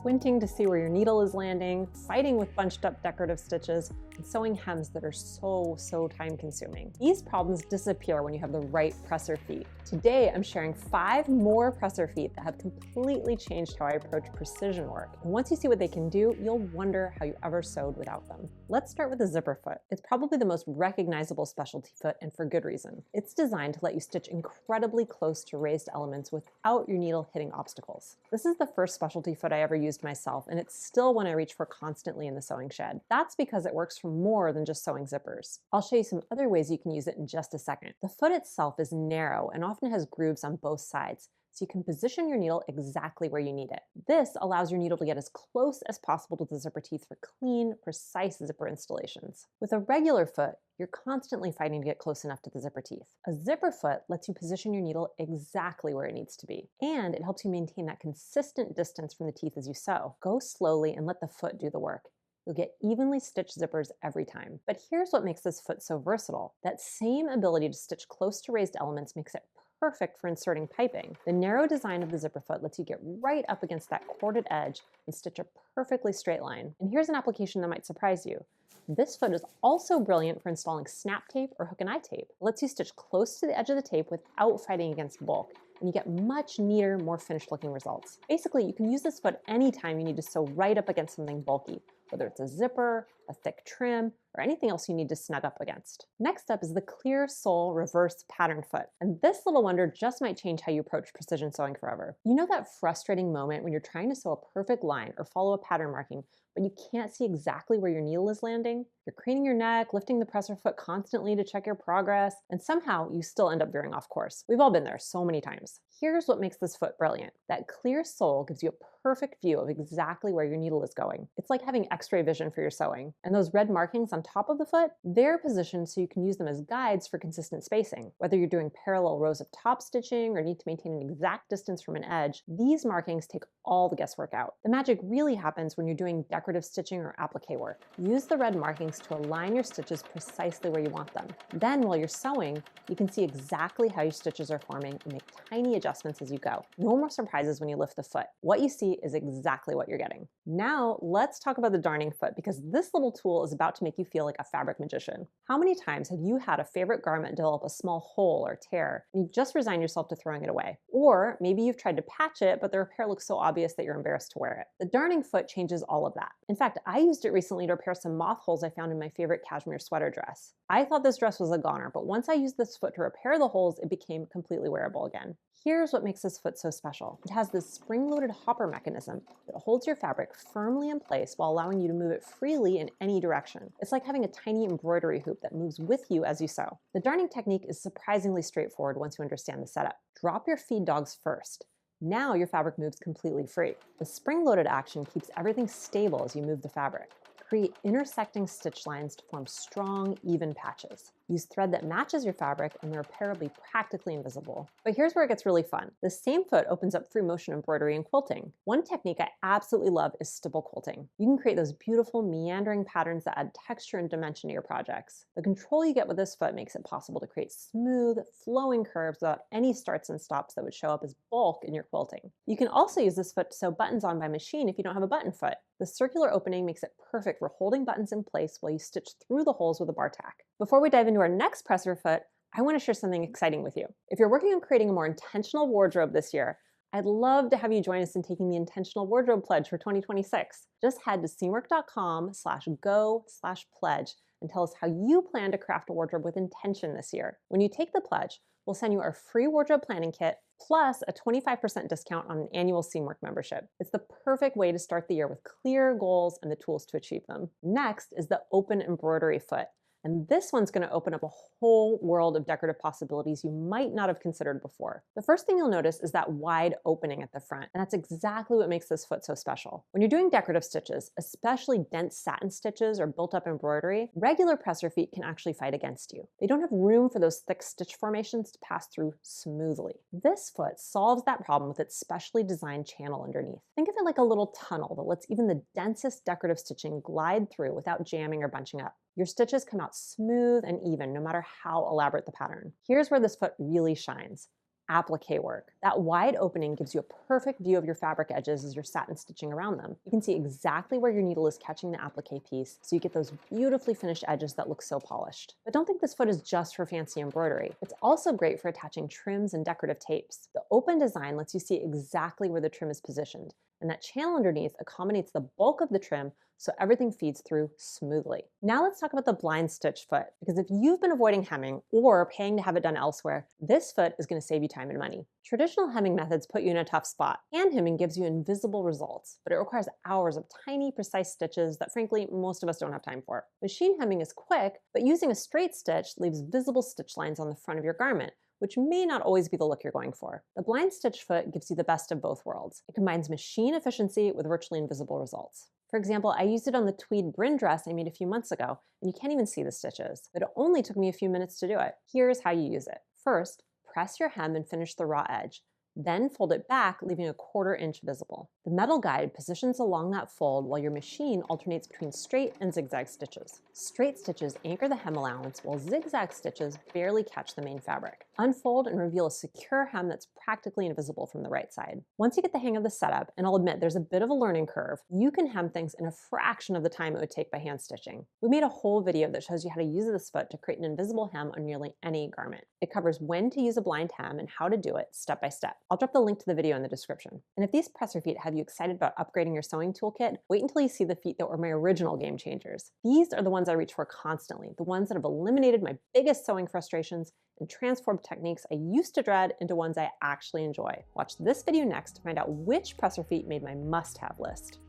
squinting to see where your needle is landing, fighting with bunched up decorative stitches, and sewing hems that are so time consuming. These problems disappear when you have the right presser feet. Today, I'm sharing 5 more presser feet that have completely changed how I approach precision work. And once you see what they can do, you'll wonder how you ever sewed without them. Let's start with the zipper foot. It's probably the most recognizable specialty foot, and for good reason. It's designed to let you stitch incredibly close to raised elements without your needle hitting obstacles. This is the first specialty foot I ever used myself, and it's still one I reach for constantly in the sewing shed. That's because it works for more than just sewing zippers. I'll show you some other ways you can use it in just a second. The foot itself is narrow and often has grooves on both sides, so you can position your needle exactly where you need it. This allows your needle to get as close as possible to the zipper teeth for clean, precise zipper installations. With a regular foot, you're constantly fighting to get close enough to the zipper teeth. A zipper foot lets you position your needle exactly where it needs to be, and it helps you maintain that consistent distance from the teeth as you sew. Go slowly and let the foot do the work. You'll get evenly stitched zippers every time. But here's what makes this foot so versatile. That same ability to stitch close to raised elements makes it perfect for inserting piping. The narrow design of the zipper foot lets you get right up against that corded edge and stitch a perfectly straight line. And here's an application that might surprise you. This foot is also brilliant for installing snap tape or hook and eye tape. It lets you stitch close to the edge of the tape without fighting against bulk, and you get much neater, more finished looking results. Basically, you can use this foot anytime you need to sew right up against something bulky, whether it's a zipper, a thick trim, or anything else you need to snug up against. Next up is the clear sole reverse pattern foot. And this little wonder just might change how you approach precision sewing forever. You know that frustrating moment when you're trying to sew a perfect line or follow a pattern marking, but you can't see exactly where your needle is landing? You're craning your neck, lifting the presser foot constantly to check your progress, and somehow you still end up veering off course. We've all been there so many times. Here's what makes this foot brilliant. That clear sole gives you a perfect view of exactly where your needle is going. It's like having X-ray vision for your sewing. And those red markings on top of the foot, they're positioned so you can use them as guides for consistent spacing. Whether you're doing parallel rows of top stitching or need to maintain an exact distance from an edge, these markings take all the guesswork out. The magic really happens when you're doing decorative stitching or applique work. Use the red markings to align your stitches precisely where you want them. Then while you're sewing, you can see exactly how your stitches are forming and make tiny adjustments as you go. No more surprises when you lift the foot. What you see is exactly what you're getting. Now let's talk about the darning foot, because this little tool is about to make you feel like a fabric magician. How many times have you had a favorite garment develop a small hole or tear and you just resigned yourself to throwing it away? Or maybe you've tried to patch it, but the repair looks so obvious that you're embarrassed to wear it. The darning foot changes all of that. In fact, I used it recently to repair some moth holes I found in my favorite cashmere sweater dress. I thought this dress was a goner, but once I used this foot to repair the holes, it became completely wearable again. Here's what makes this foot so special. It has this spring-loaded hopper mechanism that holds your fabric firmly in place while allowing you to move it freely in any direction. It's like having a tiny embroidery hoop that moves with you as you sew. The darning technique is surprisingly straightforward once you understand the setup. Drop your feed dogs first. Now your fabric moves completely free. The spring-loaded action keeps everything stable as you move the fabric. Create intersecting stitch lines to form strong, even patches. Use thread that matches your fabric and the repair will be practically invisible. But here's where it gets really fun. The same foot opens up free motion embroidery and quilting. One technique I absolutely love is stipple quilting. You can create those beautiful meandering patterns that add texture and dimension to your projects. The control you get with this foot makes it possible to create smooth, flowing curves without any starts and stops that would show up as bulk in your quilting. You can also use this foot to sew buttons on by machine if you don't have a button foot. The circular opening makes it perfect for holding buttons in place while you stitch through the holes with a bar tack. Before we dive into our next presser foot, I want to share something exciting with you. If you're working on creating a more intentional wardrobe this year, I'd love to have you join us in taking the Intentional Wardrobe Pledge for 2026. Just head to seamwork.com/go/pledge and tell us how you plan to craft a wardrobe with intention this year. When you take the pledge, we'll send you our free wardrobe planning kit plus a 25% discount on an annual Seamwork membership. It's the perfect way to start the year with clear goals and the tools to achieve them. Next is the open embroidery foot. And this one's going to open up a whole world of decorative possibilities you might not have considered before. The first thing you'll notice is that wide opening at the front, and that's exactly what makes this foot so special. When you're doing decorative stitches, especially dense satin stitches or built-up embroidery, regular presser feet can actually fight against you. They don't have room for those thick stitch formations to pass through smoothly. This foot solves that problem with its specially designed channel underneath. Think of it like a little tunnel that lets even the densest decorative stitching glide through without jamming or bunching up. Your stitches come out smooth and even, no matter how elaborate the pattern. Here's where this foot really shines. applique work. That wide opening gives you a perfect view of your fabric edges as you're satin stitching around them. You can see exactly where your needle is catching the applique piece, so you get those beautifully finished edges that look so polished. But don't think this foot is just for fancy embroidery. It's also great for attaching trims and decorative tapes. The open design lets you see exactly where the trim is positioned, and that channel underneath accommodates the bulk of the trim so everything feeds through smoothly. Now let's talk about the blind stitch foot, because if you've been avoiding hemming or paying to have it done elsewhere, this foot is going to save you time and money. Traditional hemming methods put you in a tough spot. Hand hemming gives you invisible results, but it requires hours of tiny, precise stitches that frankly, most of us don't have time for. Machine hemming is quick, but using a straight stitch leaves visible stitch lines on the front of your garment, which may not always be the look you're going for. The blind stitch foot gives you the best of both worlds. It combines machine efficiency with virtually invisible results. For example, I used it on the tweed Bryn dress I made a few months ago, and you can't even see the stitches. But it only took me a few minutes to do it. Here's how you use it. First, press your hem and finish the raw edge. Then fold it back, leaving a 1/4 inch visible. The metal guide positions along that fold while your machine alternates between straight and zigzag stitches. Straight stitches anchor the hem allowance, while zigzag stitches barely catch the main fabric. Unfold and reveal a secure hem that's practically invisible from the right side. Once you get the hang of the setup, and I'll admit there's a bit of a learning curve, you can hem things in a fraction of the time it would take by hand stitching. We made a whole video that shows you how to use this foot to create an invisible hem on nearly any garment. It covers when to use a blind hem and how to do it step by step. I'll drop the link to the video in the description. And if these presser feet have you excited about upgrading your sewing toolkit, wait until you see the feet that were my original game changers. These are the ones I reach for constantly, the ones that have eliminated my biggest sewing frustrations and transformed techniques I used to dread into ones I actually enjoy. Watch this video next to find out which presser feet made my must-have list.